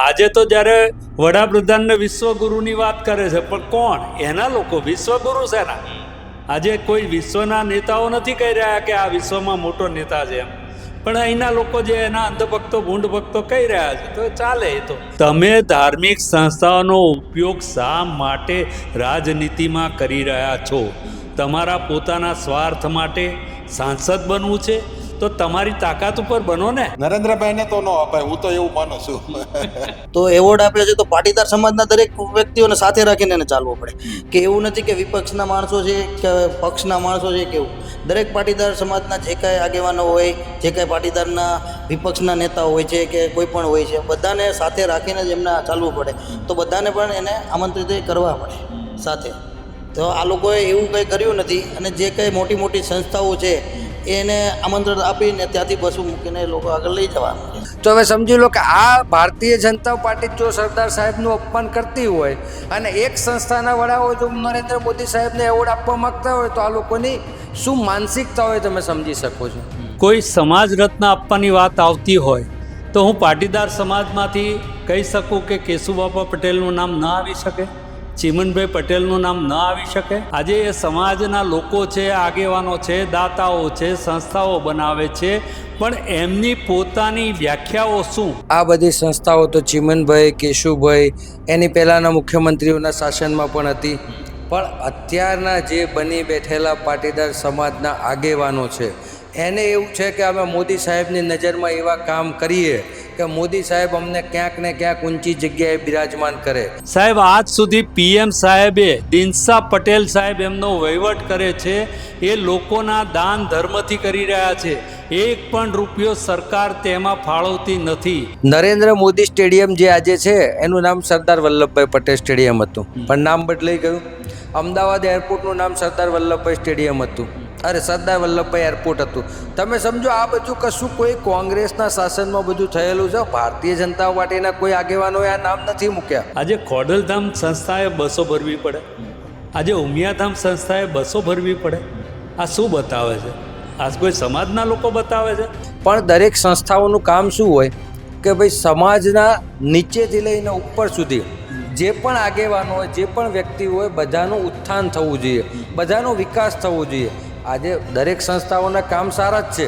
આજે તો જ્યારે વડાપ્રધાનને વિશ્વગુરુની વાત કરે છે, પણ કોણ એના લોકો વિશ્વગુરુ છે ને? આજે કોઈ વિશ્વના નેતાઓ નથી કહી રહ્યા કે આ વિશ્વમાં મોટો નેતા છે એમ, પણ અહીંના લોકો જે એના અંધભક્તો ભૂંડ ભક્તો કહી રહ્યા છે, તો ચાલે. તો તમે ધાર્મિક સંસ્થાઓનો ઉપયોગ શા માટે રાજનીતિમાં કરી રહ્યા છો? તમારા પોતાના સ્વાર્થ માટે સાંસદ બનવું છે તો તમારી તાકાત ઉપર બનો ને. નરેન્દ્રભાઈને તો ન અપાય, હું તો એવું માનું છું. તો એવોર્ડ આપે છે તો પાટીદાર સમાજના દરેક વ્યક્તિઓને સાથે રાખીને એને ચાલવું પડે, કે એવું નથી કે વિપક્ષના માણસો છે કે પક્ષના માણસો છે, કેવું દરેક પાટીદાર સમાજના જે કાંઈ આગેવાનો હોય, જે કાંઈ પાટીદારના વિપક્ષના નેતાઓ હોય છે કે કોઈ પણ હોય છે, બધાને સાથે રાખીને જ એમને ચાલવું પડે. તો બધાને પણ એને આમંત્રિત કરવા પડે સાથે. તો આ લોકોએ એવું કંઈ કર્યું નથી, અને જે કંઈ મોટી મોટી સંસ્થાઓ છે એને આમંત્રણ આપીને ત્યાંથી બસું મૂકીને લોકો આગળ લઈ જવાનું. તો હવે સમજી લો કે આ ભારતીય જનતા પાર્ટી જો સરદાર સાહેબનું અપમાન કરતી હોય અને એક સંસ્થાના વડાઓ જો નરેન્દ્ર મોદી સાહેબને એવોર્ડ આપવા માગતા હોય, તો આ લોકોની શું માનસિકતા હોય તમે સમજી શકો છો. કોઈ સમાજ રત્ન આપવાની વાત આવતી હોય તો હું પાટીદાર સમાજમાંથી કહી શકું કે કેશુબાપા પટેલનું નામ ન આવી શકે, ચીમનભાઈ પટેલનું નામ ન આવી શકે? આજે એ સમાજના લોકો છે, આગેવાનો છે, દાતાઓ છે, સંસ્થાઓ બનાવે છે, પણ એમની પોતાની વ્યાખ્યાઓ શું? આ બધી સંસ્થાઓ તો ચીમનભાઈ, કેશુભાઈ, એની પહેલાંના મુખ્યમંત્રીઓના શાસનમાં પણ હતી, પણ અત્યારના જે બની બેઠેલા પાટીદાર સમાજના આગેવાનો છે એને એવું છે કે અમે મોદી સાહેબની નજરમાં એવા કામ કરીએ કે મોદી સાહેબ અમને ક્યાંક ને ક્યાંક ઊંચી જગ્યાએ બિરાજમાન કરે. સાહેબ, આજ સુધી પીએમ સાહેબે, દિનશા પટેલ સાહેબ એમનો વહીવટ કરે છે, એ લોકોના દાન ધર્મથી કરી રહ્યા છે. એક પણ રૂપિયો સરકાર તેમાં ફાળવતી નથી. નરેન્દ્ર મોદી સ્ટેડિયમ જે આજે છે એનું નામ સરદાર વલ્લભભાઈ પટેલ સ્ટેડિયમ હતું, પણ નામ બદલાઈ ગયું. અમદાવાદ એરપોર્ટનું નામ સરદાર વલ્લભભાઈ સ્ટેડિયમ હતું, સરદાર વલ્લભભાઈ એરપોર્ટ હતું. તમે સમજો આ બધું કશું કોઈ કોંગ્રેસના શાસનમાં બધું થયેલું છે. ભારતીય જનતા પાર્ટીના કોઈ આગેવાનોએ આ નામ નથી મૂક્યા. આજે ખોડલધામ સંસ્થાએ બસો ભરવી પડે, આજે ઉમિયાધામ સંસ્થાએ બસો ભરવી પડે. આ શું બતાવે છે? આ કોઈ સમાજના લોકો બતાવે છે? પણ દરેક સંસ્થાઓનું કામ શું હોય કે ભાઈ સમાજના નીચેથી લઈને ઉપર સુધી જે પણ આગેવાનો હોય, જે પણ વ્યક્તિ હોય, બધાનું ઉત્થાન થવું જોઈએ, બધાનો વિકાસ થવો જોઈએ. આજે દરેક સંસ્થાઓના કામ સારા જ છે,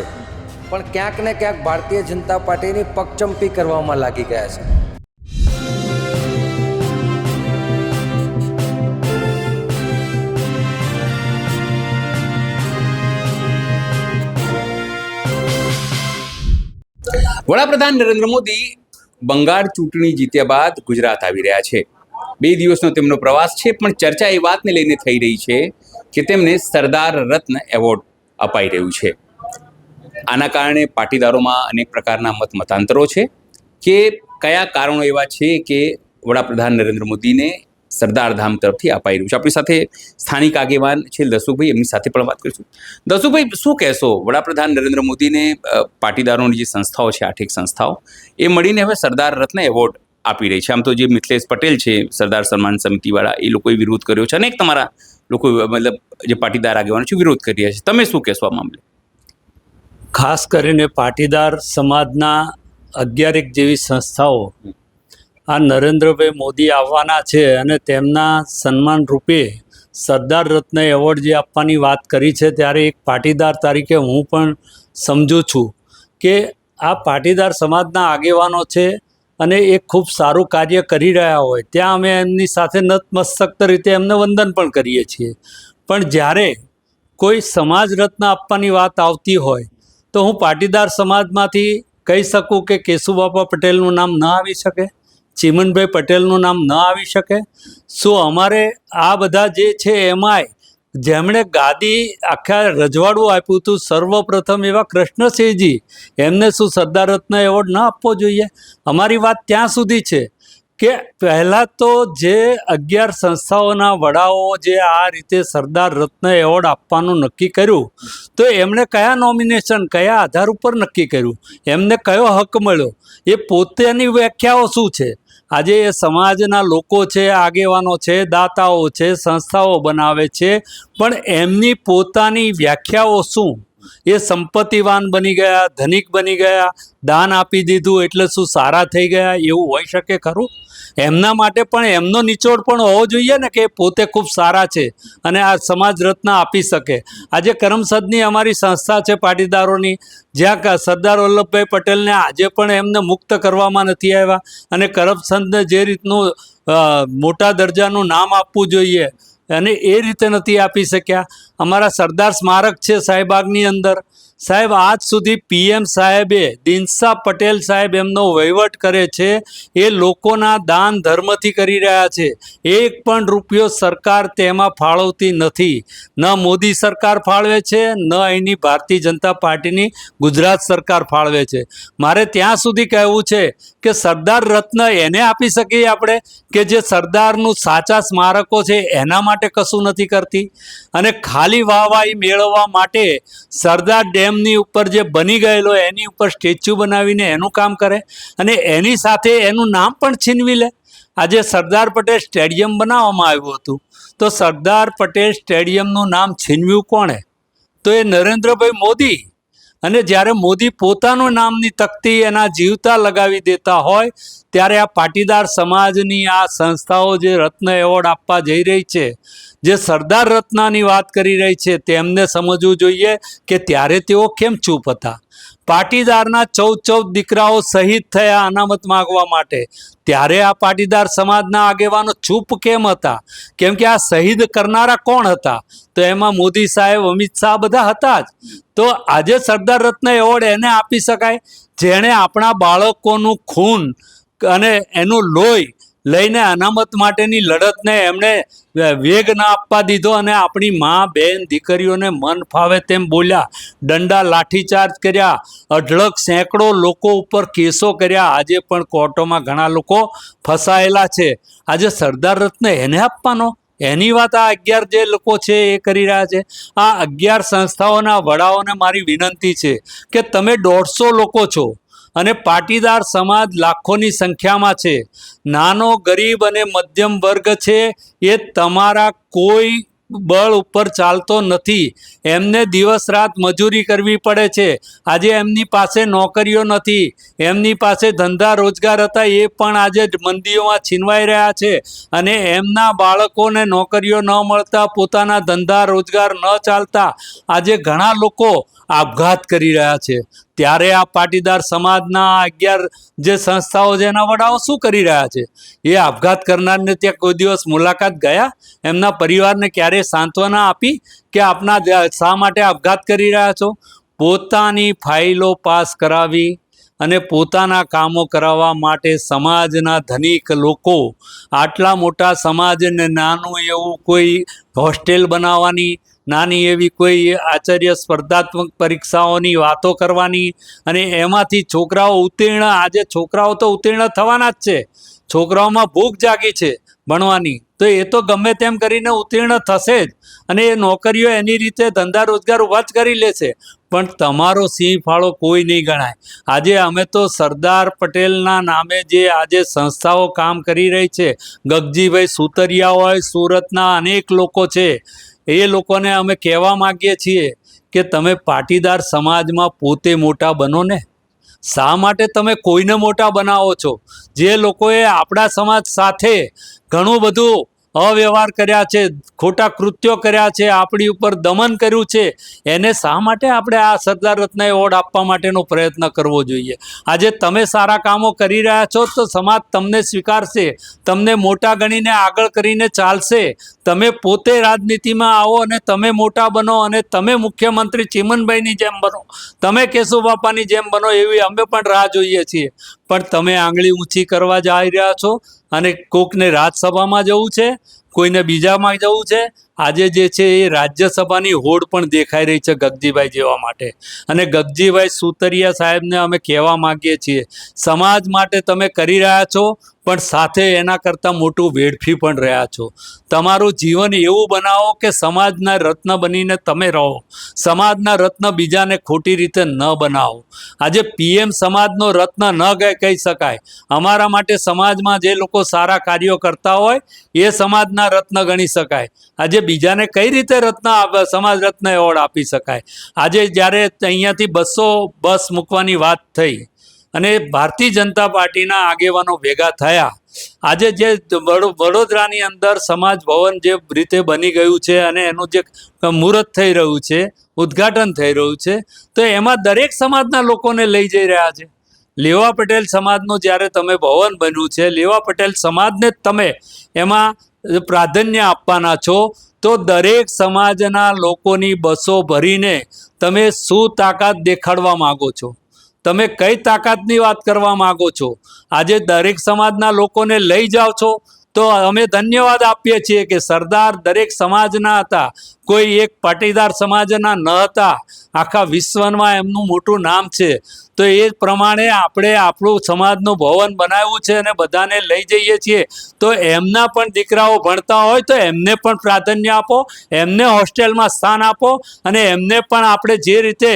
પણ ક્યાંક ને ક્યાંક ભારતીય જનતા પાર્ટીની પગચંપી કરવામાં લાગી ગયા છે. વડાપ્રધાન નરેન્દ્ર મોદી બંગાળ ચૂંટણી જીત્યા બાદ ગુજરાત આવી રહ્યા છે. 2 દિવસનો તેમનો પ્રવાસ છે, પણ ચર્ચા એ વાતને લઈને થઈ રહી છે કે તેમને સરદાર રત્ન એવોર્ડ અપાઈ રહ્યું છે. આના કારણે પાટીદારોમાં અનેક પ્રકારના મતાંતરો છે કે કયા કારણો એવા છે કે વડાપ્રધાન નરેન્દ્ર મોદીને સરદાર ધામ તરફથી અપાઈ રહ્યું છે. આપણી સાથે સ્થાનિક આગેવાન છે દસુભાઈ, એમની સાથે પણ વાત કરીશું. દસુભાઈ, શું કહેશો? વડાપ્રધાન નરેન્દ્ર મોદીને પાટીદારોની જે સંસ્થાઓ છે, આર્થિક સંસ્થાઓ, એ મળીને હવે સરદાર રત્ન એવોર્ડ આપી રહી છે. આમ તો જે મિથલેશ પટેલ છે, સરદાર સન્માન સમિતિવાળા, એ લોકોએ વિરોધ કર્યો છે, અનેક તમારા લોકો મતલબ જે પાટીદાર આગેવાનો છે વિરોધ કરી રહ્યા છે. તમે શું કહેશો આ મામલે? ખાસ કરીને પાટીદાર સમાજના 11 જેવી સંસ્થાઓ આ નરેન્દ્રભાઈ મોદી આવવાના છે અને તેમના સન્માન રૂપે સરદાર રત્ન એવોર્ડ જે આપવાની વાત કરી છે, ત્યારે એક પાટીદાર તરીકે હું પણ સમજું છું કે આ પાટીદાર સમાજના આગેવાનો છે અને એ ખૂબ સારું કાર્ય કરી રહ્યા હોય ત્યાં અમે એમની સાથે નતમસ્તક રીતે એમને વંદન પણ કરીએ છીએ. પણ જ્યારે કોઈ સમાજ રત્ન આપવાની વાત આવતી હોય તો હું પાટીદાર સમાજમાંથી કહી શકું કે કેશુબાપા પટેલનું નામ ન આવી શકે, ચીમનભાઈ પટેલનું નામ ન આવી શકે? શું અમારે આ બધા જે છે એમાંય જેમણે ગાદી આખા રજવાડું આપ્યું હતું સર્વપ્રથમ એવા કૃષ્ણસિંહજી, એમને શું સરદાર રત્ન એવોર્ડ ન આપવો જોઈએ? અમારી વાત ત્યાં સુધી છે કે પહેલાં તો જે 11 સંસ્થાઓના વડાઓ જે આ રીતે સરદાર રત્ન એવોર્ડ આપવાનું નક્કી કર્યું, તો એમણે કયા નોમિનેશન, કયા આધાર ઉપર નક્કી કર્યું? એમને કયો હક મળ્યો? એ પોતાની વ્યાખ્યાઓ શું છે? આજે એ સમાજના લોકો છે, આગેવાનો છે, દાતાઓ છે, સંસ્થાઓ બનાવે છે, પણ એમની પોતાની વ્યાખ્યાઓ શું? એ સંપત્તિવાન બની ગયા, ધનિક બની ગયા, દાન આપી દીધું એટલે શું સારા થઈ ગયા, એવું હોઈ શકે ખરું? એમના માટે પણ એમનો નિચોડ પણ હોવો જોઈએ ને કે પોતે ખૂબ સારા છે અને આ સમાજ રત્ન આપી શકે. આજે કરમસદની અમારી સંસ્થા છે પાટીદારોની, જ્યાં સરદાર વલ્લભભાઈ પટેલને આજે પણ એમને મુક્ત કરવામાં નથી આવ્યા અને કરમસદને જે રીતનું મોટા દરજાનું નામ આપવું જોઈએ અને એ રીતે નથી આપી શક્યા. અમારા સરદાર સ્મારક છે શાહીબાગની અંદર, સાહેબ આજ સુધી PM સાહેબે, દિનશા પટેલ સાહેબ એમનો વહીવટ કરે છે, એ લોકોના દાન ધર્મથી કરી રહ્યા છે. એક પણ રૂપિયો સરકાર તેમાં ફાળવતી નથી. ન મોદી સરકાર ફાળવે છે, ન અહીંની ભારતીય જનતા પાર્ટીની ગુજરાત સરકાર ફાળવે છે. મારે ત્યાં સુધી કહેવું છે કે સરદાર રત્ન એને આપી શકીએ આપણે કે જે સરદારનું સાચા સ્મારકો છે એના માટે કશું નથી કરતી અને ખાલી વાહવાહી મેળવવા માટે સરદાર ડેમની ઉપર જે બની ગયેલો એની ઉપર સ્ટેચ્યુ બનાવીને એનું કામ કરે અને એની સાથે એનું નામ પણ છીનવી લે. આજે સરદાર પટેલ સ્ટેડિયમ બનાવવામાં આવ્યું હતું તો સરદાર પટેલ સ્ટેડિયમનું નામ છીનવ્યું કોણે? તો એ નરેન્દ્રભાઈ મોદી. અને જ્યારે મોદી પોતાનું નામની તકતી એના જીવતા લગાવી દેતા હોય ત્યારે આ પાટીદાર સમાજની આ સંસ્થાઓ જે રત્ન એવોર્ડ આપવા જઈ રહી છે, જે સરદાર રત્નની વાત કરી રહી છે, તેમને સમજવું જોઈએ કે ત્યારે તેઓ કેમ ચૂપ હતા. પાટીદારના 14 દીકરાઓ શહીદ થયા અનામત માગવા માટે, ત્યારે આ પાટીદાર સમાજના આગેવાનો ચૂપ કેમ હતા? કેમ કે આ શહીદ કરનારા કોણ હતા? તો એમાં મોદી સાહેબ, અમિત શાહ બધા હતા જ. તો આજે સરદાર રત્ન એવોર્ડ એને આપી શકાય જેણે આપણા બાળકોનું ખૂન અને એનું લોહી લઈને અનામત માટેની લડતને એમણે વેગ ના આપવા દીધો અને આપણી મા, બહેન, દીકરીઓને મન ફાવે તેમ બોલ્યા, દંડા લાઠીચાર્જ કર્યા, અઢળક સેંકડો લોકો ઉપર કેસો કર્યા. આજે પણ કોર્ટોમાં ઘણા લોકો ફસાયેલા છે. આજે સરદાર રત્ન એને આપવાનો? એની વાત આ 11 જે લોકો છે એ કરી રહ્યા છે. આ 11 સંસ્થાઓના વડાઓને મારી વિનંતી છે કે તમે 150 લોકો છો અને પાટીદાર સમાજ લાખોની સંખ્યામાં છે. નાનો ગરીબ અને મધ્યમ વર્ગ છે એ તમારા કોઈ બળ ઉપર ચાલતો નથી. એમને દિવસ રાત મજૂરી કરવી પડે છે. આજે એમની પાસે નોકરીઓ નથી, એમની પાસે ધંધા રોજગાર હતા એ પણ આજે મંદીઓમાં છીનવાઈ રહ્યા છે અને એમના બાળકોને નોકરીઓ ન મળતા, પોતાના ધંધા રોજગાર ન ચાલતા આજે ઘણા લોકો આપઘાત કરી રહ્યા છે. ત્યારે આ પાટીદાર સમાજના 11 જે સંસ્થાઓ છે એના વડાઓ શું કરી રહ્યા છે? એ આપઘાત કરનારને ત્યાં કોઈ દિવસ મુલાકાત ગયા? એમના પરિવારને ક્યારેય સાંત્વના આપી કે આપના શા માટે આપઘાત કરી રહ્યા છો? પોતાની ફાઇલો પાસ કરાવી અને પોતાના કામો કરાવવા માટે સમાજના ધનિક લોકો આટલા મોટા સમાજને નાનું એવું કોઈ હોસ્ટેલ બનાવવાની, નાની એવી કોઈ આચાર્ય સ્પર્ધાત્મક પરીક્ષાઓની વાતો કરવાની અને એમાંથી છોકરાઓ ઉત્તીર્ણ, આજે છોકરાઓ તો ઉત્તીર્ણ થવાના જ છે, છોકરાઓમાં ભૂખ જાગી છે ભણવાની, તો એ તો ગમે તેમ કરીને ઉત્તીર્ણ થશે જ અને એ નોકરીઓ એની રીતે ધંધા રોજગાર ઊભા જ કરી લેશે. પણ તમારો સિંહ ફાળો કોઈ નહીં ગણાય. આજે અમે તો સરદાર પટેલના નામે જે આજે સંસ્થાઓ કામ કરી રહી છે, ગગજીભાઈ સુતરિયા હોય, સુરતના અનેક લોકો છે, એ લોકોને અમે કહેવા માગીએ છીએ કે તમે પાટીદાર સમાજમાં પોતે મોટા બનો ને. શા માટે તમે કોઈને મોટા બનાવો છો? જે લોકોએ આપણા સમાજ સાથે ઘણું બધું અવ્યવહાર કર્યા છે, ખોટા કૃત્યો કર્યા છે, આપણી ઉપર દમન કર્યું છે, એને શા માટે આપણે આ સરદાર રત્ન એવોર્ડ આપવા માટેનો પ્રયત્ન કરવો જોઈએ? આજે તમે સારા કામો કરી રહ્યા છો તો સમાજ તમને સ્વીકારશે, તમને મોટા ગણીને આગળ કરીને ચાલશે. તમે પોતે રાજનીતિમાં આવો અને તમે મોટા બનો અને તમે મુખ્યમંત્રી ચીમનભાઈની જેમ બનો, તમે કેશુબાપાની જેમ બનો, એવી અમે પણ રાહ જોઈએ છીએ. પણ તમે આંગળી ઊંચી કરવા જઈ રહ્યા છો અને કોકને રાજ્યસભામાં જવું છે, કોઈને બીજામાં જવું છે. આજે જે છે એ રાજ્યસભાની હોડ પણ દેખાઈ રહી છે ગગજીભાઈ જેવા માટે. અને ગગજીભાઈ સુતરિયા સાહેબને અમે કહેવા માગીએ છીએ, સમાજ માટે તમે કરી રહ્યા છો પણ સાથે એના કરતાં મોટું વેડફી પણ રહ્યા છો. તમારું જીવન એવું બનાવો કે સમાજના રત્ન બનીને તમે રહો, સમાજના રત્ન બીજાને ખોટી રીતે ન બનાવો. આજે PM સમાજનો રત્ન ન કહી શકાય. અમારા માટે સમાજમાં જે લોકો સારા કાર્યો કરતા હોય એ સમાજના સમાજના રત્ન ગણી શકાય. આજે બીજાને કઈ રીતે સમાજ રત્ન એવોર્ડ આપી શકાય? આજે જ્યારે અહીંયાથી 200 બસ મૂકવાની વાત થઈ અને ભારતીય જનતા પાર્ટીના આગેવાનો ભેગા થયા, આજે જે વડોદરાની અંદર સમાજ ભવન જે રીતે બની ગયું છે અને એનું જે મુહૂર્ત થઈ રહ્યું છે, ઉદ્ઘાટન થઈ રહ્યું છે, તો એમાં દરેક સમાજના લોકોને લઈ જઈ રહ્યા છે. લેવા પટેલ સમાજનું જ્યારે તમે ભવન બન્યું છે, લેવા પટેલ સમાજને જ તમે એમાં પ્રાધાન્ય આપવાના છો, તો દરેક સમાજના લોકોની બસો ભરીને તમે શું તાકાત દેખાડવા માગો છો? તમે કઈ તાકાતની વાત કરવા માગો છો? આજે દરેક સમાજના લોકોને લઈ જાઓ છો તો અમે ધન્યવાદ આપીએ છીએ કે સરદાર દરેક સમાજના હતા, કોઈ એક પાટીદાર સમાજના ન હતા. આખા વિશ્વમાં એમનું મોટું નામ છે. તો એ પ્રમાણે આપણે આપણું સમાજનું ભવન બનાવ્યું છે અને બધાને લઈ જઈએ છીએ. તો એમના પણ દીકરાઓ ભણતા હોય તો એમને પણ પ્રાધાન્ય આપો, એમને હોસ્ટેલમાં સ્થાન આપો અને એમને પણ આપણે જે રીતે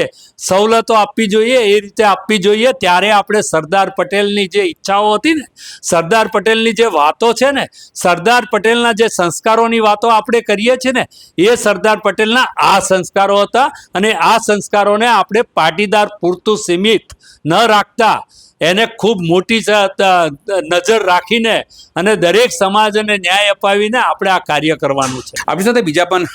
સવલતો આપવી જોઈએ એ રીતે આપવી જોઈએ. ત્યારે આપણે સરદાર પટેલની જે ઈચ્છાઓ હતી ને, સરદાર પટેલની જે વાતો છે ને, સરદાર પટેલના જે સંસ્કારોની વાતો આપણે કરીએ છીએ ને, એ સરદાર પટેલના આ સંસ્કારો હતા. અને આ સંસ્કારોને આપણે પાટીદાર પૂરતું સીમિત ન રાખતા એને ખૂબ મોટી નજર રાખીને અને દરેક સમાજને ન્યાય અપાવીને આપણે આ કાર્ય કરવાનું છે. આપણી સાથે બીજા પણ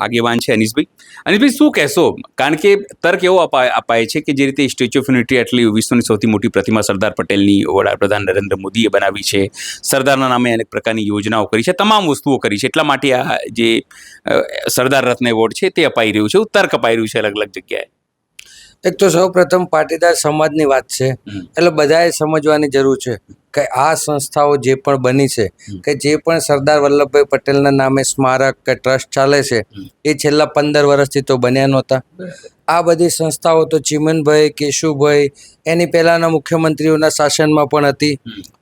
આગેવાન છે અનીશભાઈ. અનીશભાઈ, શું કહેશો? કારણ કે તર્ક એવો અપાય છે કે જે રીતે સ્ટેચ્યુ ઓફ યુનિટી આટલી વિશ્વની સૌથી મોટી પ્રતિમા સરદાર પટેલની વડાપ્રધાન નરેન્દ્ર મોદીએ બનાવી છે, સરદારના નામે અનેક પ્રકારની યોજનાઓ કરી છે, તમામ વસ્તુઓ કરી છે, એટલા માટે આ જે સરદાર રત્ન એવોર્ડ છે તે અપાઈ રહ્યું છે, એવું તર્ક અપાઈ રહ્યું છે અલગ અલગ જગ્યાએ. એક તો સૌ પ્રથમ પાટીદાર સમાજની વાત છે, એટલે બધાએ સમજવાની જરૂર છે કે આ સંસ્થાઓ જે પણ બની છે, કે જે પણ સરદાર વલ્લભભાઈ પટેલના નામે સ્મારક કે ટ્રસ્ટ ચાલે છે, એ છેલ્લા 15 વર્ષથી તો બન્યા નહોતા. આ બધી સંસ્થાઓ તો ચીમનભાઈ, કેશુભાઈ, એની પહેલાંના મુખ્યમંત્રીઓના શાસનમાં પણ હતી.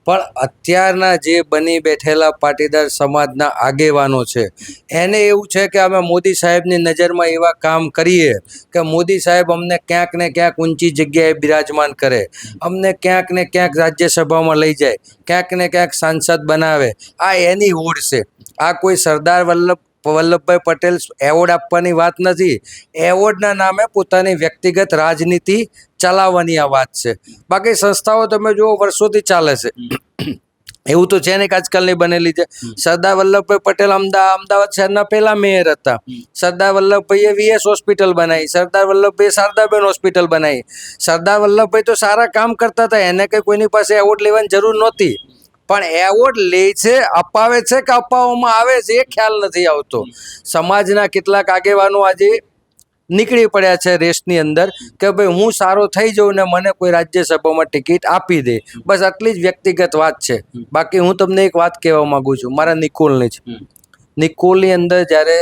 પણ અત્યારના જે બની બેઠેલા પાટીદાર સમાજના આગેવાનો છે, એને એવું છે કે અમે મોદી સાહેબની નજરમાં એવા કામ કરીએ કે મોદી સાહેબ અમને ક્યાંક ને ક્યાંક ઊંચી જગ્યાએ બિરાજમાન કરે, અમને ક્યાંક ને ક્યાંક રાજ્યસભામાં લઈ જાય, ક્યાંક ને ક્યાંક સાંસદ બનાવે. આ એની હોડ છે. આ કોઈ સરદાર વલ્લભભાઈ પટેલ એવોર્ડ આપવાની વાત નથી. એવોર્ડના નામે પોતાની વ્યક્તિગત રાજનીતિ ચલાવવાની આ વાત છે. બાકી સંસ્થાઓ તમે જુઓ વર્ષોથી ચાલે છે. એવું તો છે ને કે આજકાલની બનેલી છે. સરદાર વલ્લભભાઈ પટેલ અમદાવાદ શહેરના પહેલા મેયર હતા. સરદાર વલ્લભભાઈએ VS હોસ્પિટલ બનાવી, સરદાર વલ્લભભાઈએ શારદાબેન હોસ્પિટલ બનાવી. સરદાર વલ્લભભાઈ તો સારા કામ કરતા હતા, એને કંઈ કોઈની પાસે એવોર્ડ લેવાની જરૂર નહોતી. પણ એવોર્ડ લે છે, અપાવે છે કે અપાવવામાં આવે છે એ ખ્યાલ નથી આવતો. સમાજના કેટલાક આગેવાનો આજે નીકળી પડ્યા છે રેસની અંદર કે ભાઈ હું સારો થઈ જાઉં ને મને કોઈ રાજ્યસભામાં ટિકિટ આપી દે, બસ આટલી જ વ્યક્તિગત વાત છે. બાકી હું તમને એક વાત કહેવા માંગુ છું, મારા નિકોલની જ. નિકોલની અંદર જ્યારે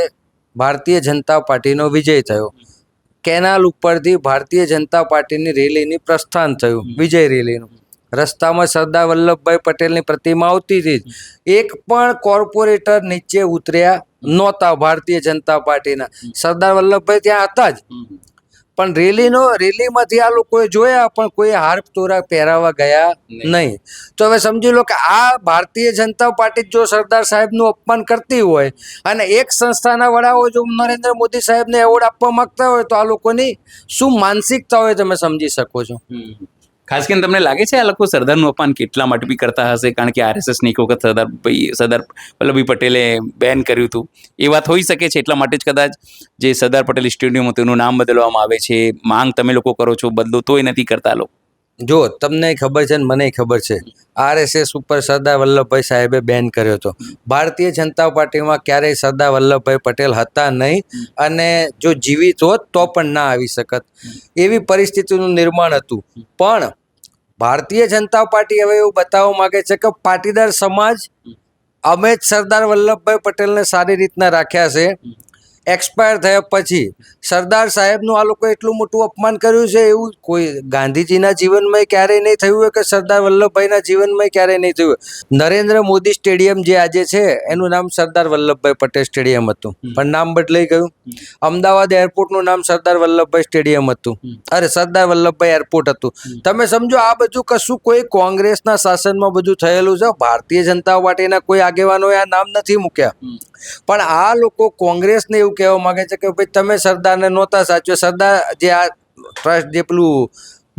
ભારતીય જનતા પાર્ટીનો વિજય થયો, કેનાલ ઉપરથી ભારતીય જનતા પાર્ટીની રેલીની પ્રસ્થાન થયું, વિજય રેલીનું. રસ્તામાં સરદાર વલ્લભભાઈ પટેલની પ્રતિમા આવતી હતી, એક પણ કોર્પોરેટર નીચે ઉતર્યા નહોતા ભારતીય જનતા પાર્ટીના. સરદાર વલ્લભભાઈ ત્યાં હતા જ, પણ રેલીમાંથી આ લોકોએ જોયા, પણ કોઈ હાર તોરા પહેરાવા ગયા નહીં. તો હવે સમજી લો કે આ ભારતીય જનતા પાર્ટી જો સરદાર સાહેબનું અપમાન કરતી હોય અને એક સંસ્થાના વડાઓ જો નરેન્દ્ર મોદી સાહેબને એવોર્ડ આપવા માંગતા હોય, તો આ લોકોની શું માનસિકતા હોય તમે સમજી શકો છો. ખાસ કરીને તમને લાગે છે આ લોકો સરદારનું અપમાન કેટલા માટે બી કરતા હશે? કારણ કે RSSની એક વખત સરદાર વલ્લભભાઈ પટેલે બેન કર્યું હતું, એ વાત હોઈ શકે છે. એટલા માટે જ કદાચ જે સરદાર પટેલ સ્ટેડિયમ હતું એનું નામ બદલવામાં આવે છે. માંગ તમે લોકો કરો છો, બદલો તોય નથી કરતા લોકો. જો તમને ખબર છે ને મને ખબર છે, RSS ઉપર સરદાર વલ્લભભાઈ સાહેબે બેન કર્યો હતો. ભારતીય જનતા પાર્ટીમાં ક્યારેય સરદાર વલ્લભભાઈ પટેલ હતા નહીં, અને જો જીવિત હોત તો પણ ના આવી શકત, એવી પરિસ્થિતિનું નિર્માણ હતું. પણ ભારતીય જનતા પાર્ટી હવે એવું બતાવવા માંગે છે કે પાટીદાર સમાજ અમે જ સરદાર વલ્લભભાઈ પટેલને સારી રીતના રાખ્યા છે, એક્સપાયર થયા પછી સરદાર સાહેબનું આ લોકો એટલું મોટું અપમાન કર્યું છે, એવું કોઈ ગાંધીજીના જીવનમાં ક્યારેય નહીં થયું હોય કે સરદાર વલ્લભભાઈના જીવનમાં ક્યારેય નહીં થયું હોય. નરેન્દ્ર મોદી સ્ટેડિયમ જે આજે છે એનું નામ સરદાર વલ્લભભાઈ પટેલ સ્ટેડિયમ હતું, પણ નામ બદલાઈ ગયું. અમદાવાદ એરપોર્ટનું નામ સરદાર વલ્લભભાઈ સ્ટેડિયમ હતું, અરે સરદાર વલ્લભભાઈ એરપોર્ટ હતું. તમે સમજો આ બધું કશું કોઈ કોંગ્રેસના શાસનમાં બધું થયેલું છે. ભારતીય જનતા પાર્ટીના કોઈ આગેવાનોએ આ નામ નથી મૂક્યા, પણ આ લોકો કોંગ્રેસને એવું કહેવા માંગે છે કે ભાઈ તમે સરદારને નહોતા સાચવ્યા. સરદાર જે આ ટ્રસ્ટ જે પેલું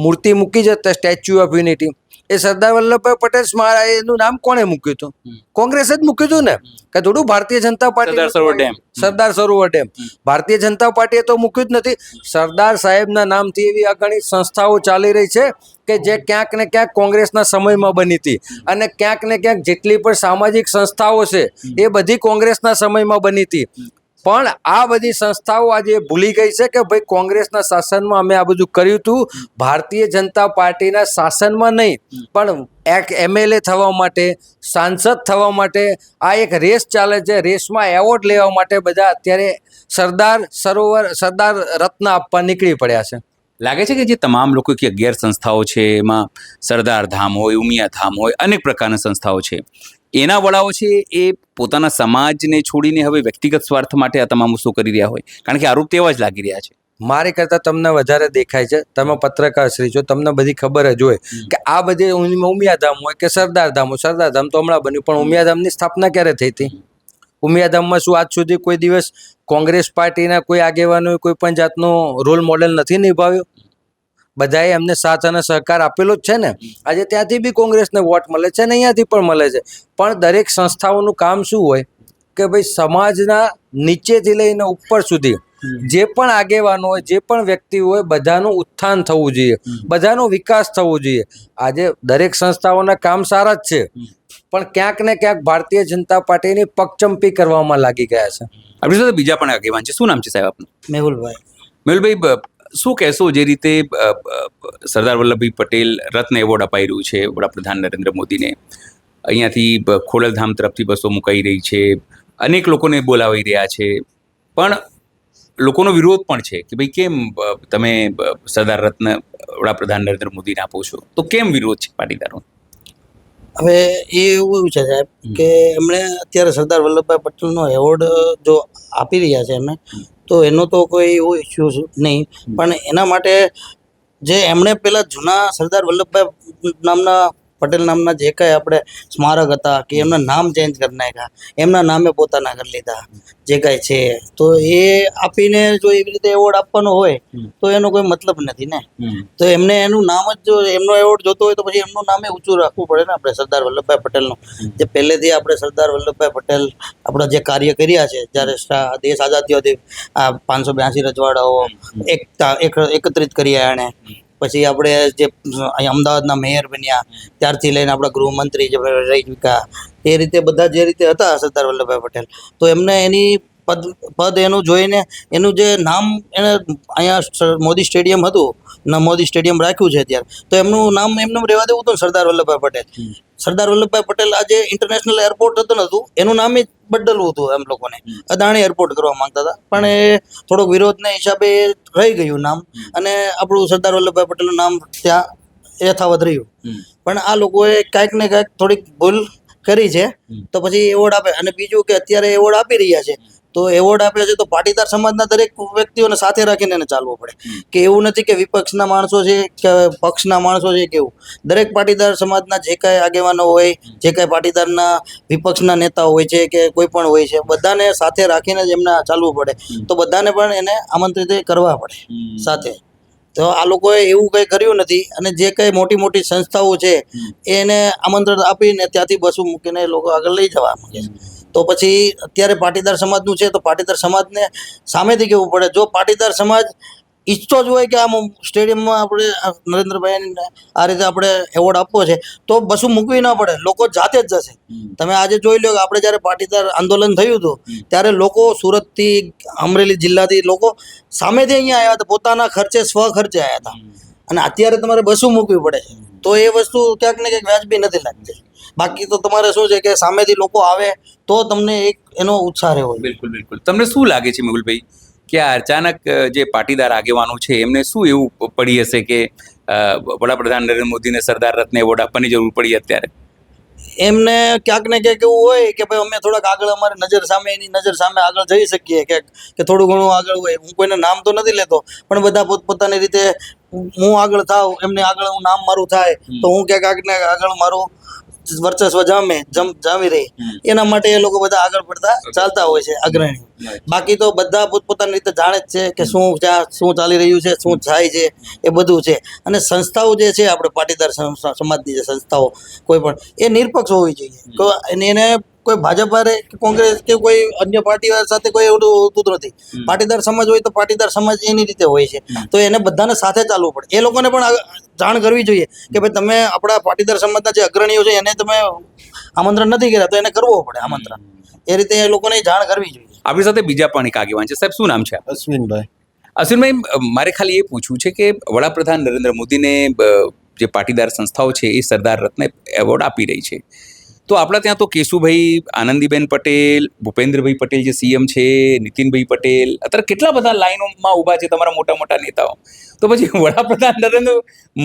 મૂર્તિ મૂકી છે સ્ટેચ્યુ ઓફ યુનિટી, એ સરદાર વલ્લભભાઈ પટેલ સ્મારક એનું નામ કોણે મૂક્યું હતું? કોંગ્રેસે જ મૂક્યું હતું ને, કે થોડું ભારતીય જનતા પાર્ટી સરદાર સરોવર ડેમ ભારતીય જનતા પાર્ટીએ તો મૂક્યું જ નથી. સરદાર સાહેબના નામથી એવી અગણિત સંસ્થાઓ ચાલી રહી છે કે જે ક્યાંક ને ક્યાંક કોંગ્રેસના સમયમાં બની હતી, અને ક્યાંક ને ક્યાંક જેટલી પણ સામાજિક સંસ્થાઓ છે એ બધી કોંગ્રેસના સમયમાં બની હતી. પણ આ બધી સંસ્થાઓ આજે ભૂલી ગઈ છે કે ભાઈ કોંગ્રેસના શાસનમાં અમે આ બધું કર્યું હતું, ભારતીય જનતા પાર્ટીના શાસનમાં નહીં. પણ એક MLA થવા માટે, સાંસદ થવા માટે આ એક રેસ ચાલે છે. રેસમાં એવોર્ડ લેવા માટે બધા અત્યારે સરદાર સરોવર, સરદાર રત્ન આપવા નીકળી પડ્યા છે. લાગે છે કે જે તમામ લોકો કે 11 સંસ્થાઓ છે, એમાં સરદાર ધામ હોય, ઉમિયા ધામ હોય, અનેક પ્રકારની સંસ્થાઓ છે, એના વડાઓ છે એ પોતાના સમાજને છોડીને હવે વ્યક્તિગત સ્વાર્થ માટે આ તમામ વસ્તુ કરી રહ્યા હોય, કારણ કે આરોપ તેવા જ લાગી રહ્યા છે. મારી કરતાં તમને વધારે દેખાય છે, તમે પત્રકાર શ્રી છો, તમને બધી ખબર જ હોય કે આ બધી ઉમિયાધામ હોય કે સરદાર ધામ હોય. સરદાર ધામ તો હમણાં બન્યું, પણ ઉમિયાધામની સ્થાપના ક્યારે થઈ હતી? ઉમિયાધામમાં શું આજ સુધી કોઈ દિવસ કોંગ્રેસ પાર્ટીના કોઈ આગેવાનોએ કોઈ પણ જાતનો રોલ મોડેલ નથી નિભાવ્યો? બધાએ એમને સાથ અને સહકાર આપેલો જ છે ને. આજે ત્યાંથી બી કોંગ્રેસને વોટ મળે છે ને અહીંયાથી પણ મળે છે. પણ દરેક સંસ્થાઓનું કામ શું હોય કે ભાઈ સમાજના નીચેથી લઈને ઉપર સુધી જે પણ આગેવાનો હોય, જે પણ વ્યક્તિ હોય, બધાનું ઉત્થાન થવું જોઈએ, બધાનો વિકાસ થવો જોઈએ. આજે દરેક સંસ્થાઓના કામ સારા જ છે, પણ ક્યાંક ને ક્યાંક ભારતીય જનતા પાર્ટીની પગચંપી કરવામાં લાગી ગયા છે. આપણી સાથે બીજા પણ આગેવાન છે. શું નામ છે સાહેબ આપનું? મેહુલભાઈ. મેહુલભાઈ, શું કહેશો જે રીતે સરદાર વલ્લભભાઈ પટેલ રત્ન એવોર્ડ અપાઈ રહ્યું છે વડાપ્રધાન નરેન્દ્ર મોદીને, અહીંયાથી ખોડલધામ તરફથી બસો મુકાઈ રહી છે, અનેક લોકોને બોલાવી રહ્યા છે, પણ લોકોનો વિરોધ પણ છે કે ભાઈ કેમ તમે સરદાર રત્ન વડાપ્રધાન નરેન્દ્ર મોદીને આપો છો? તો કેમ વિરોધ છે પાટીદારો? હવે એ એવું છે સાહેબ કે એમણે અત્યારે સરદાર વલ્લભભાઈ પટેલનો એવોર્ડ જો આપી રહ્યા છે એમને, તો એનો તો કોઈ એવો ઇસ્યુ નહીં. પણ એના માટે જે એમણે પેલા જૂના સરદાર વલ્લભભાઈ નામના પટેલ નામના જે કાંઈ આપણે સ્મારક હતા કે એમના નામ ચેન્જ કરી નાખ્યા, એમના નામે પોતાના કરી લીધા જે કાંઈ છે, તો એ આપીને જો એવી રીતે એવોર્ડ આપવાનો હોય તો એનો કોઈ મતલબ નથી ને. તો એમને એનું નામ જ જો એમનો એવોર્ડ જોતો હોય તો પછી એમનું નામે ઊંચું રાખવું પડે ને આપણે સરદાર વલ્લભભાઈ પટેલનું. જે પહેલેથી આપણે સરદાર વલ્લભભાઈ પટેલ આપણા જે કાર્ય કર્યા છે, જ્યારે દેશ આઝાદ થયો હતી, આ 582 રજવાડાઓ એકત્રિત કર્યા એણે, પછી આપણે જે અહીં અમદાવાદના મેયર બન્યા ત્યારથી લઈને આપણા ગૃહમંત્રી જે રહી ચૂક્યા, એ રીતે બધા જે રીતે હતા સરદાર વલ્લભભાઈ પટેલ, તો એમને એની પદ એનું જોઈને એનું જે નામ એને અહીંયા મોદી સ્ટેડિયમ હતું ને મોદી સ્ટેડિયમ રાખ્યું છે અત્યારે, તો એમનું નામ એમને રહેવા દેવું હતું સરદાર વલ્લભભાઈ પટેલ. સરદાર વલ્લભભાઈ પટેલ આજે ઇન્ટરનેશનલ એરપોર્ટ હતું એનું નામ જ બદલવું હતું એમ લોકોને, અદાણી એરપોર્ટ કરવા માંગતા હતા, પણ એ થોડોક વિરોધના હિસાબે રહી ગયું નામ, અને આપણું સરદાર વલ્લભભાઈ પટેલનું નામ ત્યાં યથાવત રહ્યું. પણ આ લોકોએ કાંઈક ને કાંઈક થોડીક ભૂલ કરી છે, તો પછી એવોર્ડ આપે. અને બીજું કે અત્યારે એવોર્ડ આપી રહ્યા છે, તો એવોર્ડ આપ્યા છે તો પાટીદાર સમાજના દરેક વ્યક્તિઓને સાથે રાખીને એને ચાલવું પડે, કે એવું નથી કે વિપક્ષના માણસો છે કે પક્ષના માણસો છે કેવું. દરેક પાટીદાર સમાજના જે કાંઈ આગેવાનો હોય, જે કાંઈ પાટીદારના વિપક્ષના નેતા હોય છે કે કોઈ પણ હોય છે, બધાને સાથે રાખીને જ એમને ચાલવું પડે. તો બધાને પણ એને આમંત્રિત કરવા પડે સાથે. તો આ લોકોએ એવું કંઈ કર્યું નથી, અને જે કંઈ મોટી મોટી સંસ્થાઓ છે એને આમંત્રણ આપીને ત્યાંથી બસો મૂકીને એ લોકો આગળ લઈ જવા માંગે છે. તો પછી અત્યારે પાટીદાર સમાજનું છે તો પાટીદાર સમાજને સામેથી કહેવું પડે. જો પાટીદાર સમાજ ઈચ્છતો જ હોય કે આમ સ્ટેડિયમમાં આપણે નરેન્દ્રભાઈને આ રીતે આપણે એવોર્ડ આપવો છે, તો બસું મૂકવી ના પડે, લોકો જાતે જ જશે. તમે આજે જોઈ લો કે આપણે જ્યારે પાટીદાર આંદોલન થયું હતું ત્યારે લોકો સુરતથી, અમરેલી જિલ્લાથી લોકો સામેથી અહીંયા આવ્યા હતા, પોતાના ખર્ચે સ્વખર્ચે આવ્યા હતા, અને અત્યારે તમારે બસું મૂકવી પડે છે. તો એ વસ્તુ ક્યાંક ને ક્યાંક વ્યાજબી નથી લાગતી. બાકી તો તમારે શું છે કે સામેથી લોકો આવે તો તમને એક એનો ઉત્સાહ રહ્યો. બિલકુલ બિલકુલ. તમને શું લાગે છે મેહુલભાઈ કે આ અચાનક જે પાટીદાર આગેવાનો છે એમને શું એવું પડી હશે કે વડાપ્રધાન નરેન્દ્ર મોદીને સરદાર રત્ન એવોર્ડ આપવાની જરૂર પડી અત્યારે? એમને ક્યાંક ને ક્યાંક એવું હોય કે ભાઈ અમે થોડાક આગળ અમારી એની નજર સામે આગળ જઈ શકીએ કે થોડું ઘણું આગળ હોય. હું કોઈને નામ તો નથી લેતો, પણ બધા પોતપોતાની રીતે હું આગળ થાવ, એમને આગળ હું નામ મારું થાય તો હું ક્યાંક ને આગળ મારું વર્ચસ્વ જામી રહે, એના માટે એ લોકો બધા આગળ પડતા ચાલતા હોય છે અગ્રણીઓ. બાકી તો બધા પોતપોતાની રીતે જાણે જ છે કે શું ચાલી રહ્યું છે, શું થાય છે, એ બધું છે. અને સંસ્થાઓ જે છે આપણે પાટીદાર સમાજની જે સંસ્થાઓ કોઈ પણ એ નિરપક્ષ હોવી જોઈએ. એને કોઈ ભાજપ કે કોંગ્રેસ કે કોઈ અન્ય પાર્ટી સાથે કોઈ એવું હોતું નથી. પાટીદાર સમાજ હોય તો પાટીદાર સમાજ એની રીતે હોય છે, તો એને બધાને સાથે ચાલવું પડે. એ લોકોને પણ જાણ કરવી જોઈએ કે ભાઈ તમે આપણા પાટીદાર સમાજના જે અગ્રણીઓ છે એને તમે આમંત્રણ નથી કર્યા તો એને કરવો પડે આમંત્રણ. એ રીતે એ લોકોને જાણ કરવી જોઈએ. આપણી સાથે બીજા પણ એક આગેવાન છે. સાહેબ, શું નામ છે? અશ્વિનભાઈ. અશ્વિનભાઈ, મારે ખાલી એ પૂછવું છે કે વડાપ્રધાન નરેન્દ્ર મોદીને જે પાટીદાર સંસ્થાઓ છે એ સરદાર રત્ન એવોર્ડ આપી રહી છે, તો આપણા ત્યાં તો કેશુભાઈ, આનંદીબેન પટેલ, ભૂપેન્દ્રભાઈ પટેલ જે સીએમ છે, નીતિનભાઈ પટેલ, અત્યારે કેટલા બધા લાઈનોમાં ઊભા છે તમારા મોટા મોટા નેતાઓ. તો પછી વડાપ્રધાન નરેન્દ્ર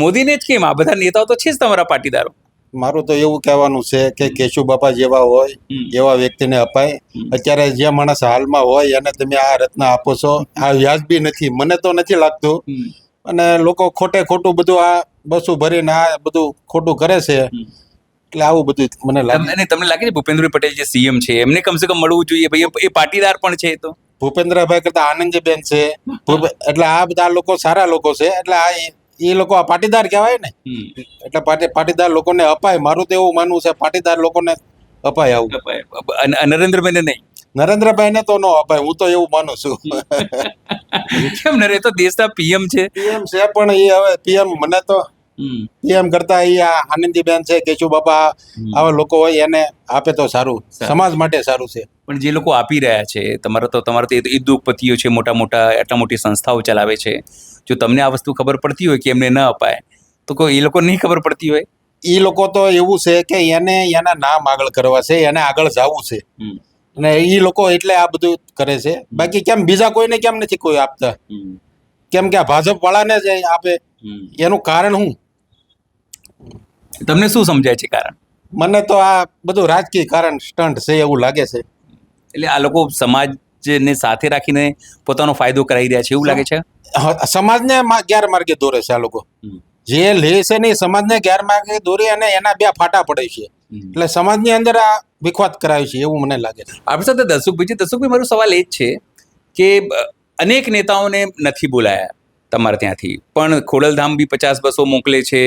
મોદીને જ કેમ? આ બધા નેતાઓ તો છે જ તમારા પાટીદારો. મારું તો એવું કહેવાનું છે કે કેશુ બાપા જેવા હોય એવા વ્યક્તિને અપાય. અત્યારે જે માણસ હાલમાં હોય એને તમે આ રત્ન આપો છો, આ વ્યાજબી નથી, મને તો નથી લાગતું. અને લોકો ખોટું બધું આ બસું ભરીને આ બધું ખોટું કરે છે, એટલે આવું બધું મને લાગે. તમને લાગે છે ભૂપેન્દ્રભાઈ પટેલ જે સીએમ છે એમને કમસે કમ મળવું જોઈએ? ભાઈ એ પાટીદાર પણ છે. તો ભૂપેન્દ્રભાઈ કરતા આનંદીબેન છે, એટલે આ બધા લોકો સારા લોકો છે, એટલે આ એ લોકો આ પાટીદાર કહેવાય ને, એટલે પાટીદાર લોકોને અપાય. મારું તો એવું માનવું છે પાટીદાર લોકોને અપાય આવું. નરેન્દ્રભાઈને નહીં? નરેન્દ્રભાઈને તો ન અપાય, હું તો એવું માનું છું. કેમ? નરે તો દેશના પીએમ છે. પીએમ છે પણ એ હવે પીએમ મને તો પીએમ કરતા એ આનંદીબેન છે, કેશુ બાપા, આવા લોકો હોય એને આપે તો સારું, સમાજ માટે સારું છે. પણ જે લોકો આપી રહ્યા છે, તમારા તો ઉદ્યોગપતિઓ છે, મોટા મોટા આટલા મોટી સંસ્થાઓ ચલાવે છે, જો તમને આ વસ્તુ ખબર પડતી હોય કે એમને ન અપાય તો કોઈ એ લોકો નહીં ખબર પડતી હોય? એ લોકો તો એવું છે કે એને એના નામ આગળ કરવા છે, એને આગળ જવું છે, અને એ લોકો એટલે આ બધું કરે છે. બાકી કેમ બીજા કોઈને કેમ નથી કોઈ આપતા? કેમ કે આ ભાજપ વાળાને જ આપે, એનું કારણ શું? તમને શું સમજાય છે કારણ? મને તો આ બધું રાજકીય કારણ સ્ટન્ટ છે એવું લાગે છે. એટલે આ લોકો સમાજને સાથે રાખીને પોતાનો ફાયદો કરાવી રહ્યા છે એવું લાગે છે? સમાજને ગેરમાર્ગે દોરે છે આ લોકો. જે લે છે ને સમાજને ગેરમાર્ગે દોરી અને એના બે ફાટા પડે છે, એટલે સમાજની અંદર આ વિખવાદ કરાવે છે એવું મને લાગે છે. આપણી સાથે દર્શકભાઈ, મારો સવાલ એ જ છે કે અનેક નેતાઓને નથી બોલાયા તમારે ત્યાંથી, પણ ખોડલધામ બી 50 બસો મોકલે છે,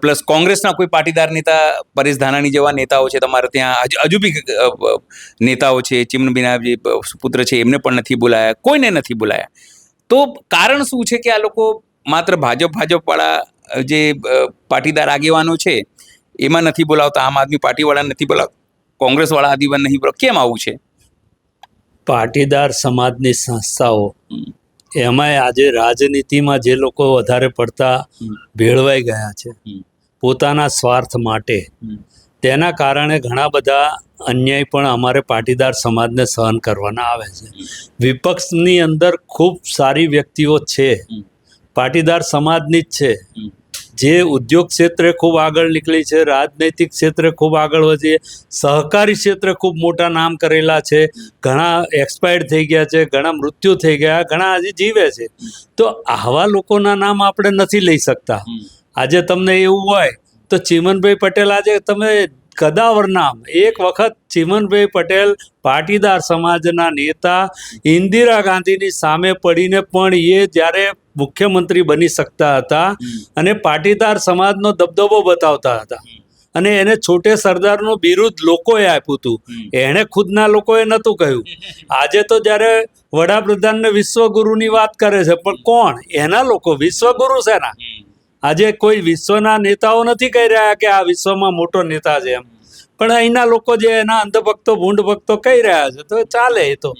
પ્લસ કોંગ્રેસના કોઈ પાટીદાર નેતા, પરેશ ધાનાણી જેવા નેતાઓ છે તમારે ત્યાં, હજુ બી નેતાઓ છે, ચિમનબેના જે પુત્ર છે એમને પણ નથી બોલાયા, કોઈને નથી બોલાયા. તો કારણ શું છે કે આ લોકો માત્ર ભાજપ વાળા જે પાટીદાર આગેવાનો છે એમાં નથી બોલાવતા, આમ આદમી પાર્ટી વાળા નથી બોલાવતા, કોંગ્રેસ વાળા આગેવાન નહીં બોલાવતા? કેમ આવું છે? પાટીદાર સમાજની સંસ્થાઓ એમાંય આજે રાજનીતિમાં જે લોકો વધારે પડતા ભેળવાઈ ગયા છે પોતાના સ્વાર્થ માટે, તેના કારણે ઘણા બધા અન્યાય પણ અમારે પાટીદાર સમાજને સહન કરવાના આવે છે. વિપક્ષની અંદર ખૂબ સારી વ્યક્તિઓ છે, પાટીદાર સમાજની જ છે, જે ઉદ્યોગ ક્ષેત્રે ખૂબ આગળ નીકળી છે, રાજનૈતિક ક્ષેત્રે ખૂબ આગળ વધી, સહકારી ક્ષેત્રે ખૂબ મોટા નામ કરેલા છે, ઘણા એક્સપાયર્ડ થઈ ગયા છે, ઘણા મૃત્યુ થઈ ગયા, ઘણા હજી જીવે છે. તો આવા લોકોના નામ આપણે નથી લઈ શકતા. આજે તમને એવું હોય તો ચિમનભાઈ પટેલ, આજે તમે કદાવર નામ, એક વખત ચિમનભાઈ પટેલ પાટીદાર સમાજના નેતા, ઇન્દિરા ગાંધીની સામે પડીને પણ એ જ્યારે મુખ્યમંત્રી બની શકતા હતા અને પાટીદાર સમાજનો દબદબો બતાવતા હતા, અને એને છોટે સરદારનું બિરુદ લોકોએ આપ્યું હતું, એણે ખુદના લોકોએ નહોતું કહ્યું. આજે તો જ્યારે વડાપ્રધાનને વિશ્વગુરુની વાત કરે છે, પણ કોણ એના લોકો? વિશ્વગુરુ છે ના? આજે કોઈ વિશ્વના નેતાઓ નથી કહી રહ્યા કે આ વિશ્વમાં મોટો નેતા છે એમ, પણ અહીંના લોકો જે એના અંધભક્તો, ભૂંડ ભક્તો કહી રહ્યા છે, તો ચાલે. એ તો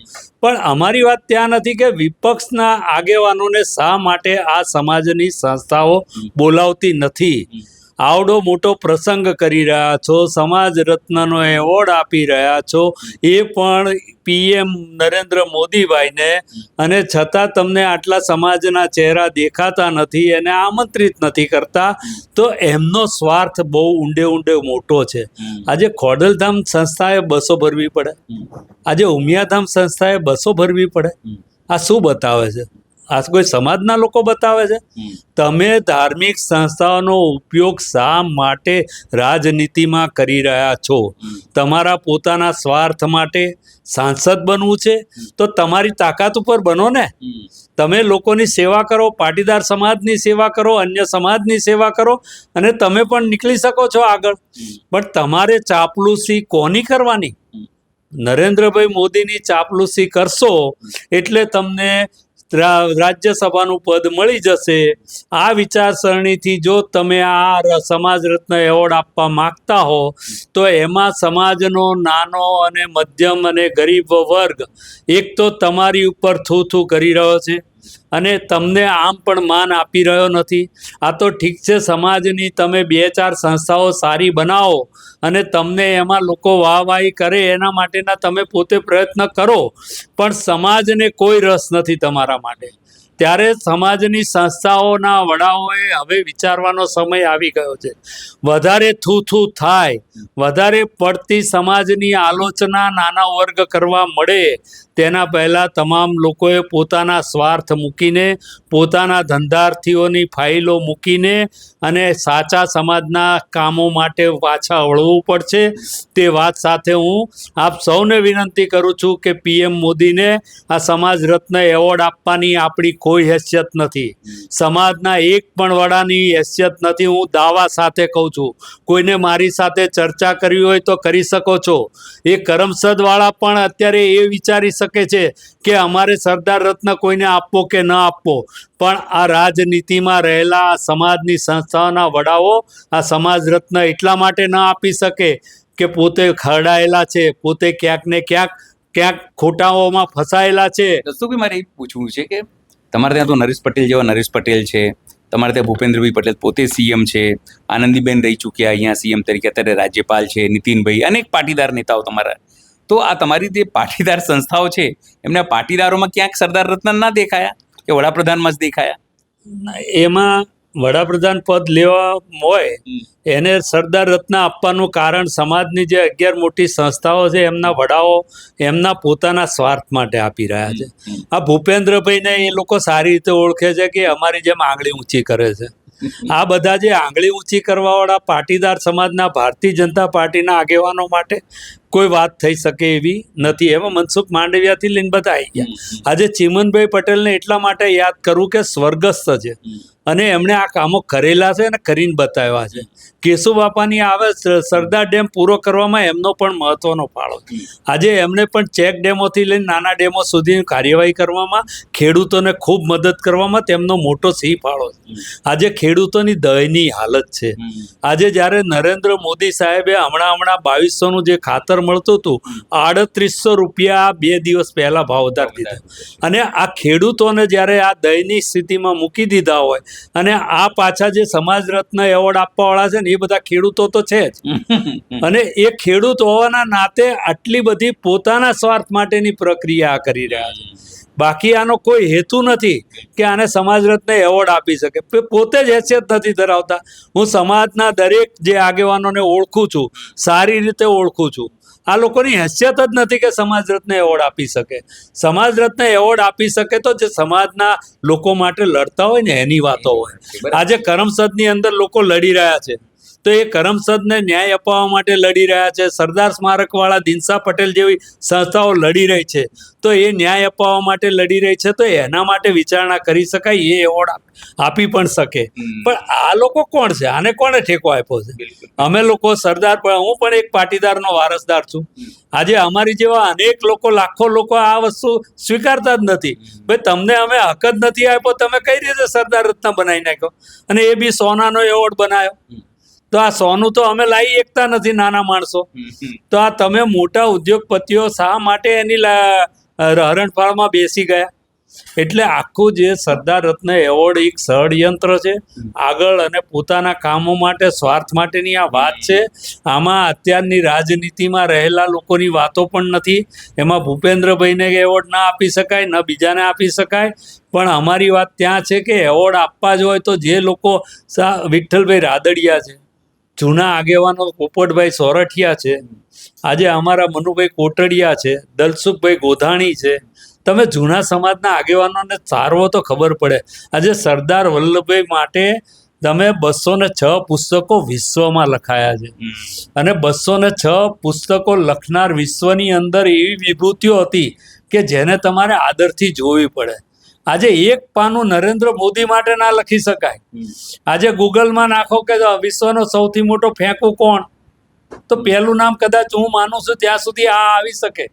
પણ અમારી વાત ત્યાં નથી કે વિપક્ષના આગેવાનોને શા માટે આ સમાજની સંસ્થાઓ બોલાવતી નથી. આવડો મોટો પ્રસંગ કરી રહ્યા છો, સમાજ રત્નનો એવોર્ડ આપી રહ્યા છો, એ પણ PM નરેન્દ્ર મોદીભાઈને, અને છતાં તમને આટલા સમાજના ચહેરા દેખાતા નથી, એને આમંત્રિત નથી કરતા, તો એમનો સ્વાર્થ બહુ ઊંડે ઊંડે મોટો છે. આજે ખોડલધામ સંસ્થાએ બસો ભરવી પડે, આજે ઉમિયાધામ સંસ્થાએ બસો ભરવી પડે. આ શું બતાવે છે? આ કોઈ સમાજના લોકો બતાવે છે? તમે ધાર્મિક સંસ્થાઓનો ઉપયોગ શા માટે રાજનીતિમાં કરી રહ્યા છો? તમારા પોતાના સ્વાર્થ માટે સાંસદ બનવું છે તો તમારી તાકાત ઉપર બનો ને. તમે લોકોની સેવા કરો, પાટીદાર સમાજની સેવા કરો, અન્ય સમાજની સેવા કરો, અને તમે પણ નીકળી શકો છો આગળ. પણ તમારે ચાપલુસી કોની કરવાની? નરેન્દ્રભાઈ મોદીની ચાપલુસી કરશો એટલે તમને રાજ્યસભાનું પદ મળી જશે. આ વિચારસરણીથી જો તમે આ સમાજ રત્ન એવોર્ડ આપવા માંગતા હો તો એમાં સમાજનો નાનો અને મધ્યમ અને ગરીબ વર્ગ એક તો તમારી ઉપર થૂ કરી રહ્યો છે, અને તમને આમ પણ માન આપી રહ્યો નથી. આ તો ઠીક છે, સમાજની તમે 2-4 સંસ્થાઓ સારી બનાવો અને તમને એમાં લોકો વાહવાહી કરે, એના માટેના તમે પોતે પ્રયત્ન કરો, પણ સમાજને કોઈ રસ નથી તમારા માટે. ત્યારે સમાજની સંસ્થાઓના વડાઓએ હવે વિચારવાનો સમય આવી ગયો છે. વધારે થૂ થાય, વધારે પડતી સમાજની આલોચના નાના વર્ગ કરવા મળે તેના પહેલાં તમામ લોકોએ પોતાના સ્વાર્થ મૂકીને, પોતાના ધંધાર્થીઓની ફાઇલો મૂકીને અને સાચા સમાજના કામો માટે પાછા વળવું પડશે. તે વાત સાથે હું આપ સૌને વિનંતી કરું છું કે PM મોદીને આ સમાજ રત્ન એવોર્ડ આપવાની આપણી કોઈ હેસિયત નથી. સમાજના એક પણ વડાની હેસિયત નથી. હું દાવા સાથે કહું છું. કોઈને મારી સાથે ચર્ચા કરવી હોય તો કરી શકો છો. એ કરમસદવાળા પણ અત્યારે એ વિચારી શકે છે કે અમારે સરદાર રત્ન કોઈને આપવો કે ન આપવો, પણ આ રાજનીતિમાં રહેલા સમાજની સંસ્થાઓના વડાઓ આ સમાજ રત્ન એટલા માટે ન આપી શકે કે પોતે ખરડાયેલા છે, પોતે ક્યાંક ને ક્યાંક ખોટાઓમાં ફસાયેલા છે. દસ્તુભાઈ, મારે એ પૂછવું છે કે તમારે ત્યાં તો નરેશ પટેલ જેવા નરેશ પટેલ છે, તમારે ત્યાં ભૂપેન્દ્રભાઈ પટેલ પોતે CM છે, આનંદીબેન રહી ચૂક્યા અહીંયા CM તરીકે, અત્યારે રાજ્યપાલ છે, નીતિનભાઈ, અનેક પાટીદાર નેતાઓ તમારા. તો આ તમારી જે પાટીદાર સંસ્થાઓ છે એમના પાટીદારોમાં ક્યાંક સરદાર રત્ન ના દેખાયા કે વડાપ્રધાનમાં જ દેખાયા? એમાં વડાપ્રધાન પદ લેવા હોય એને સરદાર રત્ન આપવાનું કારણ સમાજની જે 11 મોટી સંસ્થાઓ છે એમના વડાઓ એમના પોતાના સ્વાર્થ માટે આપી રહ્યા છે. આ ભૂપેન્દ્રભાઈને એ લોકો સારી રીતે ઓળખે છે કે અમારી જેમ આંગળી ઊંચી કરે છે. આ બધા જે આંગળી ઊંચી કરવાવાળા પાટીદાર સમાજના ભારતીય જનતા પાર્ટીના આગેવાનો માટે કોઈ વાત થઈ શકે એવી નથી. એમાં મનસુખ માંડવિયાથી લઈને બધા આવી ગયા. આજે ચીમનભાઈ પટેલને એટલા માટે યાદ કરવું કે સ્વર્ગસ્થ છે અને એમણે આ કામો કરેલા છે અને કરીને બતાવ્યા છે. કેશુબાપાની આવે સરદાર ડેમ પૂરો કરવામાં એમનો પણ મહત્વનો ફાળો. આજે એમણે પણ ચેક ડેમોથી લઈને નાના ડેમો સુધીની કાર્યવાહી કરવામાં, ખેડૂતોને ખૂબ મદદ કરવામાં તેમનો મોટો સિંહ ફાળો છે. આજે ખેડૂતોની દયનીય હાલત છે. આજે જ્યારે નરેન્દ્ર મોદી સાહેબે હમણાં 2200નું જે ખાતર મળતું હતું, 3800 રૂપિયા 2 દિવસ પહેલા ભાવ વધારી દીધા. અને આ ખેડૂતોને જ્યારે આ દયનીય સ્થિતિમાં મૂકી દીધા હોય, અને આ પાછા જે સમાજ રત્ન એવોર્ડ આપવાવાળા છે ને એ બધા ખેડૂતો તો છે જ, અને એ ખેડૂત હોવાના નાતે આટલી બધી પોતાના સ્વાર્થ માટેની પ્રક્રિયા કરી રહ્યા છે. બાકી આનો કોઈ હેતુ નથી કે આને સમાજ રત્ન એવોર્ડ આપી શકે. પોતે જ હેસિયત નથી ધરાવતા. હું સમાજના દરેક જે આગેવાનોને ઓળખું છું, સારી રીતે ઓળખું છું. આ લોકોની હેસિયત જ નથી કે સમાજ રત્ન એવોર્ડ આપી શકે. સમાજ રત્ન એવોર્ડ આપી શકે તો જે સમાજના લોકો માટે લડતા હોય ને એની વાતો હોય. આજે કરમસદની અંદર લોકો લડી રહ્યા છે તો એ કરમસદને ન્યાય અપાવવા માટે લડી રહ્યા છે. સરદાર સ્મારકવાળા દિનસા પટેલ જેવી સંસ્થાઓ લડી રહી છે તો એ ન્યાય અપાવવા માટે લડી રહી છે, તો એના માટે વિચારણા કરી શકાય, એ એવોર્ડ આપી પણ શકે. પણ આ લોકો કોણ છે? આને કોણે ઠેકો આપ્યો છે? અમે લોકો સરદાર, હું પણ એક પાટીદારનો વારસદાર છું. આજે અમારી જેવા અનેક લોકો, લાખો લોકો આ વસ્તુ સ્વીકારતા જ નથી. ભાઈ, તમને અમે હક જ નથી આપ્યો, તમે કઈ રીતે સરદાર રત્ન બનાવી નાખ્યો? અને એ બી સોનાનો એવોર્ડ બનાવ્યો. તો આ સોનું તો અમે લાવી એકતા નથી, નાના માણસો. તો આ તમે મોટા ઉદ્યોગપતિઓ શા માટે એની હરણફાળમાં બેસી ગયા? એટલે આખું જે સરદાર રત્ન એવોર્ડ એક ષડયંત્ર છે આગળ, અને પોતાના કામો માટે સ્વાર્થ માટેની આ વાત છે. આમાં અત્યારની રાજનીતિમાં રહેલા લોકોની વાતો પણ નથી. એમાં ભૂપેન્દ્રભાઈને એવોર્ડ ના આપી શકાય, ન બીજાને આપી શકાય. પણ અમારી વાત ત્યાં છે કે એવોર્ડ આપવા જ હોય તો જે લોકો વિઠ્ઠલભાઈ રાદડિયા છે, જૂના આગેવાનો પોપટભાઈ સોરઠિયા છે, આજે અમારા મનુભાઈ કોટડિયા છે, દલસુખભાઈ ગોધાણી છે, તમે જૂના સમાજના આગેવાનોને સારવો તો ખબર પડે. આજે સરદાર વલ્લભભાઈ માટે તમે 206 પુસ્તકો વિશ્વમાં લખાયા છે, અને 206 પુસ્તકો લખનાર વિશ્વની અંદર એવી વિભૂતિઓ હતી કે જેને તમારે આદરથી જોવી પડે. આજે એક પાનું નરેન્દ્ર મોદી માટે ના લખી શકાય. આજે ગૂગલમાં નાખો કે વિશ્વનો સૌથી મોટો ફેંકુ કોણ, તો પહેલું નામ કદાચ હું માનું છું ત્યાં સુધી આ આવી શકે.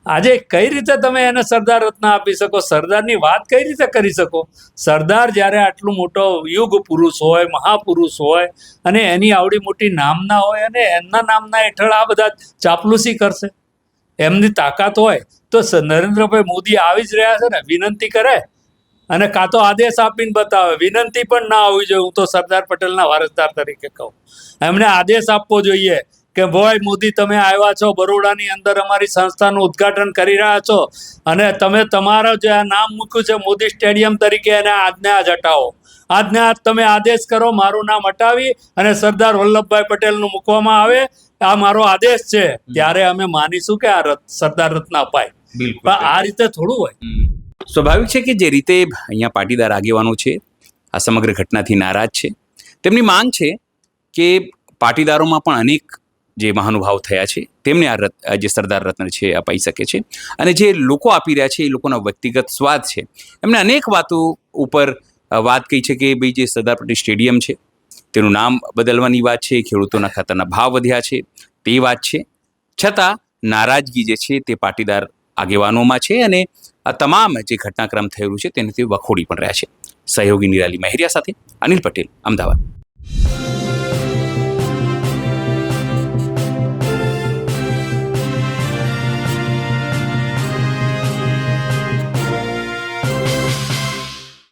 આજે કઈ રીતે તમે એને સરદાર રત્ન આપી શકો? સરદારની વાત કઈ રીતે કરી શકો? સરદાર જ્યારે આટલું મોટો યુગ પુરુષ હોય, મહાપુરુષ હોય, અને એની આવડી મોટી નામના હોય, અને એમના નામના હેઠળ આ બધા ચાપલુસી કરશે, એમની તાકાત હોય તો નરેન્દ્રભાઈ મોદી આવી જ રહ્યા છે ને, વિનંતી કરે અને કાં તો આદેશ આપીને બતાવે. વિનંતી પણ ના હોવી જોઈએ. હું તો સરદાર પટેલના વારસદાર તરીકે કહું, એમણે આદેશ આપવો જોઈએ કે ભાઈ મોદી, તમે આવ્યા છો, બરોડાની અંદર અમારી સંસ્થાનું ઉદ્ઘાટન કરી રહ્યા છો, અને તમે તમારા જે આ નામ મૂક્યું છે મોદી સ્ટેડિયમ તરીકે, એને આજને આજ હટાવો. આજને આજ તમે આદેશ કરો, મારું નામ હટાવી અને સરદાર વલ્લભભાઈ પટેલનું મૂકવામાં આવે. આ મારો આદેશ છે. ત્યારે અમે માનીશું કે આ સરદાર રત્ન અપાય. પણ આ રીતે થોડું હોય. સ્વાભાવિક છે કે જે રીતે અહીંયા પાટીદાર આગેવાનો છે આ સમગ્ર ઘટનાથી નારાજ છે. તેમની માંગ છે કે પાટીદારોમાં પણ અનેક જે મહાનુભાવ થયા છે તેમને આ જે સરદાર રત્ન છે અપાઈ શકે છે, અને જે લોકો આપી રહ્યા છે એ લોકોના વ્યક્તિગત સ્વાદ છે. એમને અનેક વાતો ઉપર વાત કહી છે કે ભાઈ જે સરદાર પટેલ સ્ટેડિયમ છે તેનું નામ બદલવાની વાત છે, ખેડૂતોના ખાતાના ભાવ વધ્યા છે તે વાત છે. છતાં નારાજગી જે છે તે પાટીદાર આગેવાનોમાં છે, અને આ તમામ જે ઘટનાક્રમ થયેલું છે તેને તે વખોડી પણ રહ્યા છે. સહયોગી નિરાલી મહેરિયા સાથે અનિલ પટેલ, અમદાવાદ.